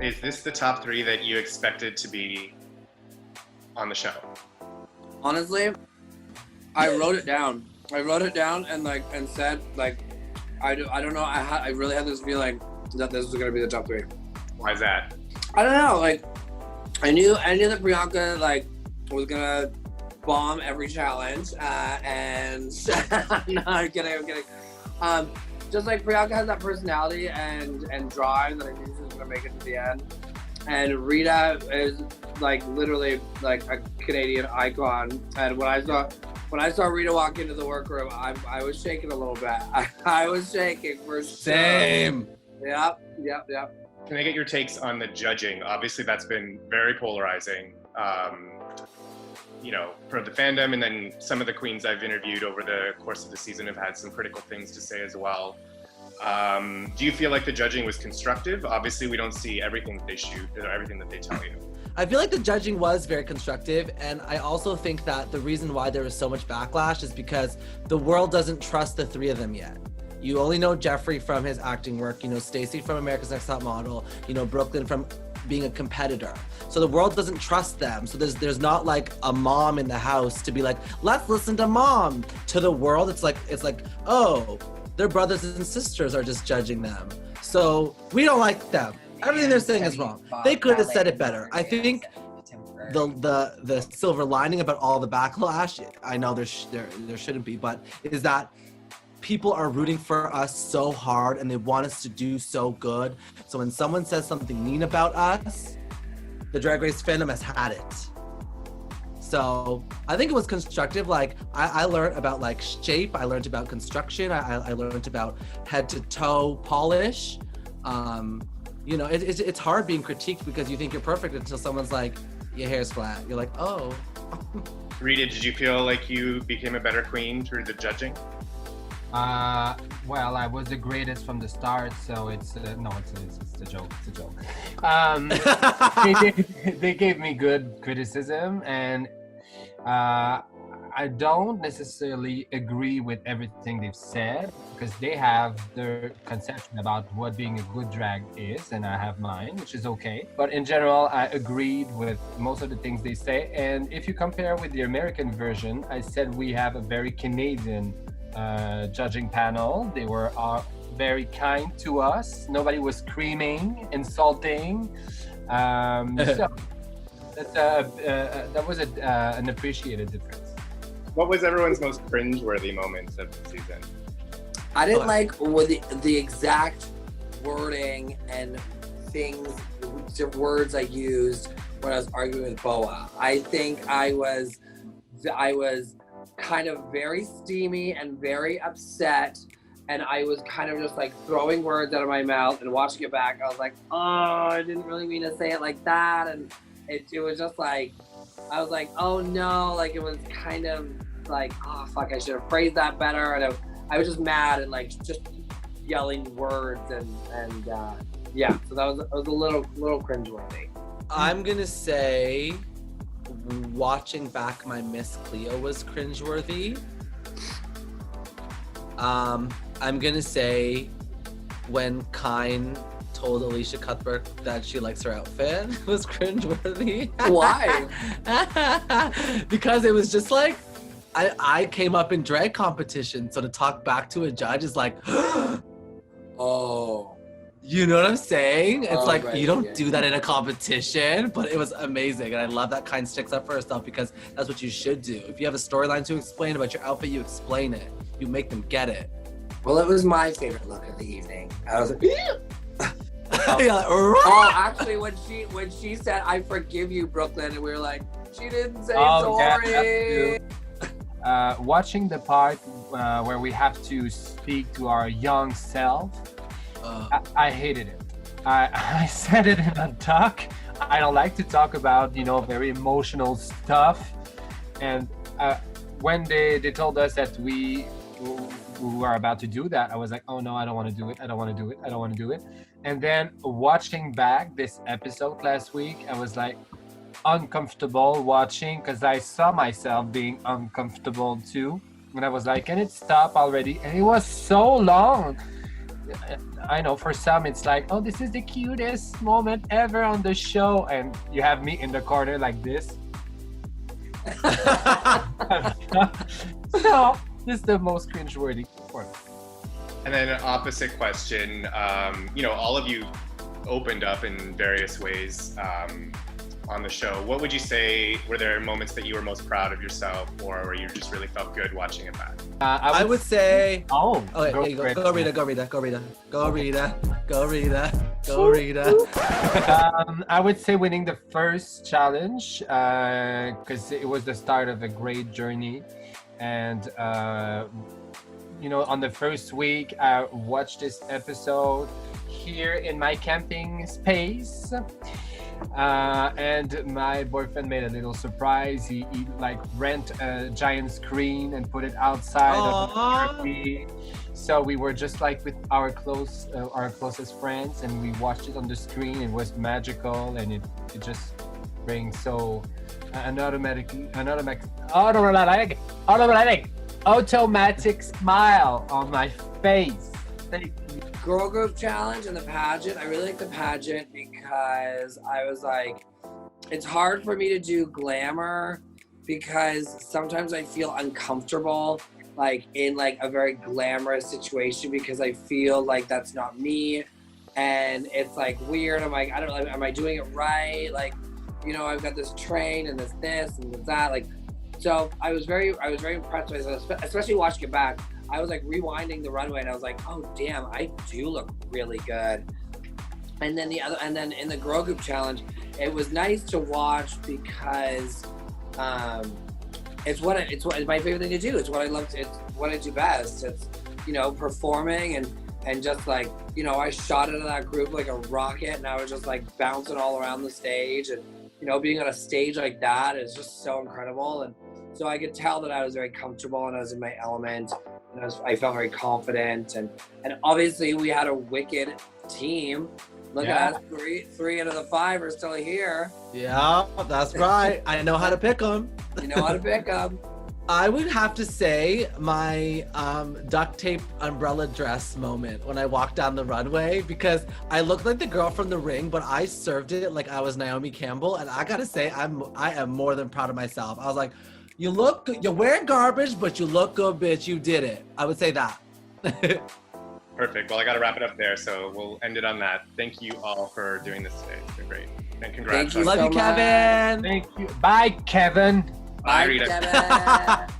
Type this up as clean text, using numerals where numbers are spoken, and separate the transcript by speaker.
Speaker 1: Is this the top 3 that you expected to be on the show?
Speaker 2: Honestly, I wrote it down. And said I don't know. I really had this feeling that this was gonna be the top 3.
Speaker 1: Why is that?
Speaker 2: I don't know. I knew that Priyanka was gonna bomb every challenge, and no, I'm kidding. Just Priyanka has that personality and drive that I knew she was gonna make it to the end. And Rita is literally a Canadian icon. And when I saw Rita walk into the workroom, I was shaking a little bit. I was shaking for
Speaker 3: Same.
Speaker 2: Sure. Yep.
Speaker 1: Can I get your takes on the judging? Obviously, that's been very polarizing. For the fandom, and then some of the queens I've interviewed over the course of the season have had some critical things to say as well. Do you feel like the judging was constructive? Obviously, we don't see everything that they shoot or everything that they tell you.
Speaker 3: I feel like the judging was very constructive, and I also think that the reason why there was so much backlash is because the world doesn't trust the 3 of them yet. You only know Jeffrey from his acting work, Stacey from America's Next Top Model, Brooklyn from being a competitor. So the world doesn't trust them. So there's not a mom in the house to be let's listen to mom. To the world, it's like, oh, their brothers and sisters are just judging them. So we don't like them. Everything they're saying is wrong. They could have said it better. I think the silver lining about all the backlash, I know there shouldn't be, but is that people are rooting for us so hard and they want us to do so good. So when someone says something mean about us, the Drag Race fandom has had it. So I think it was constructive. I learned about shape, I learned about construction, I learned about head to toe polish. It's hard being critiqued because you think you're perfect until someone's your hair's flat. You're like, oh.
Speaker 1: Rita, did you feel like you became a better queen through the judging?
Speaker 4: Well, I was the greatest from the start, so it's a joke. It's a joke. They gave me good criticism, and I don't necessarily agree with everything they've said because they have their conception about what being a good drag is, and I have mine, which is okay. But in general, I agreed with most of the things they say. And if you compare with the American version, I said we have a very Canadian judging panel. They were very kind to us. Nobody was screaming, insulting. So that was an appreciated difference.
Speaker 1: What was everyone's most cringeworthy moments of the season?
Speaker 2: I didn't like the exact wording and words I used when I was arguing with Boa. I think I was kind of very steamy and very upset, and I was kind of just throwing words out of my mouth and watching it back. I was like, oh, I didn't really mean to say it like that, and it was just I was like, oh no, it was kind of oh fuck, I should have phrased that better, and I was just mad and just yelling words and yeah, so that was a little cringeworthy.
Speaker 3: I'm gonna say watching back my Miss Cleo was cringeworthy. I'm gonna say when Kine told Alicia Cuthbert that she likes her outfit was cringeworthy.
Speaker 2: Why?
Speaker 3: Because it was just I came up in drag competition, so to talk back to a judge is
Speaker 2: oh.
Speaker 3: You know what I'm saying? It's
Speaker 2: right,
Speaker 3: you don't do that in a competition, but it was amazing. And I love that Kine sticks up for herself because that's what you should do. If you have a storyline to explain about your outfit, you explain it. You make them get it.
Speaker 2: Well, it was my favorite look of the evening. I was actually, when she said, "I forgive you, Brooklyn," and we were she didn't say sorry.
Speaker 4: Yeah, watching the part where we have to speak to our young self, I hated it. I said it in a talk. I don't like to talk about, very emotional stuff. And when they told us that we were about to do that, I was like, oh no, I don't want to do it. I don't want to do it. I don't want to do it. And then watching back this episode last week, I was uncomfortable watching because I saw myself being uncomfortable too. And I was like, can it stop already? And it was so long. I know for some it's like, oh, this is the cutest moment ever on the show, and you have me in the corner like this. So this is the most cringeworthy for me.
Speaker 1: And then an opposite question. All of you opened up in various ways on the show. What would you say were there moments that you were most proud of yourself, or where you just really felt good watching it back?
Speaker 3: I would say.
Speaker 4: Oh,
Speaker 3: Okay,
Speaker 4: go
Speaker 3: hey,
Speaker 4: for it.
Speaker 3: go Rita, go Rita, go Rita, go Rita, go Rita, go Rita.
Speaker 4: I would say winning the first challenge because it was the start of a great journey, and on the first week I watched this episode here in my camping space, and my boyfriend made a little surprise. He like rent a giant screen and put it outside of the Airbnb. So we were just like with our closest friends, and we watched it on the screen. It was magical, and it just brings so an automatic smile on my face. Thank you.
Speaker 2: Girl group challenge and the pageant. I really like the pageant because I was like, it's hard for me to do glamour because sometimes I feel uncomfortable like in like a very glamorous situation because I feel like that's not me, and it's like weird. I'm like, I don't know, am I doing it right? Like, I've got this train and this and this that. Like, so I was very impressed with myself, especially watching it back. I was like rewinding the runway, and I was like, oh damn, I do look really good. And then in the girl group challenge, it was nice to watch because it's my favorite thing to do. It's what I love. It's what I do best. It's performing and just like I shot into that group like a rocket, and I was just like bouncing all around the stage, and being on a stage like that is just so incredible. And so I could tell that I was very comfortable and I was in my element, and I felt very confident, and obviously we had a wicked team. Look at us, three out of the 5 are still here.
Speaker 3: Yeah, that's right. I know how to pick them.
Speaker 2: You know how to pick them.
Speaker 3: I would have to say my duct tape umbrella dress moment when I walked down the runway, because I looked like the girl from The Ring, but I served it like I was Naomi Campbell, and I gotta say I am more than proud of myself. I was like, you look good. You're wearing garbage, but you look good, bitch. You did it. I would say that.
Speaker 1: Perfect. Well, I got to wrap it up there, so we'll end it on that. Thank you all for doing this today. It's been great. And congrats.
Speaker 2: Thank you
Speaker 3: Love
Speaker 2: so
Speaker 3: you, Kevin.
Speaker 4: Thank you. Bye, Kevin.
Speaker 1: Bye, Rita.
Speaker 2: Kevin.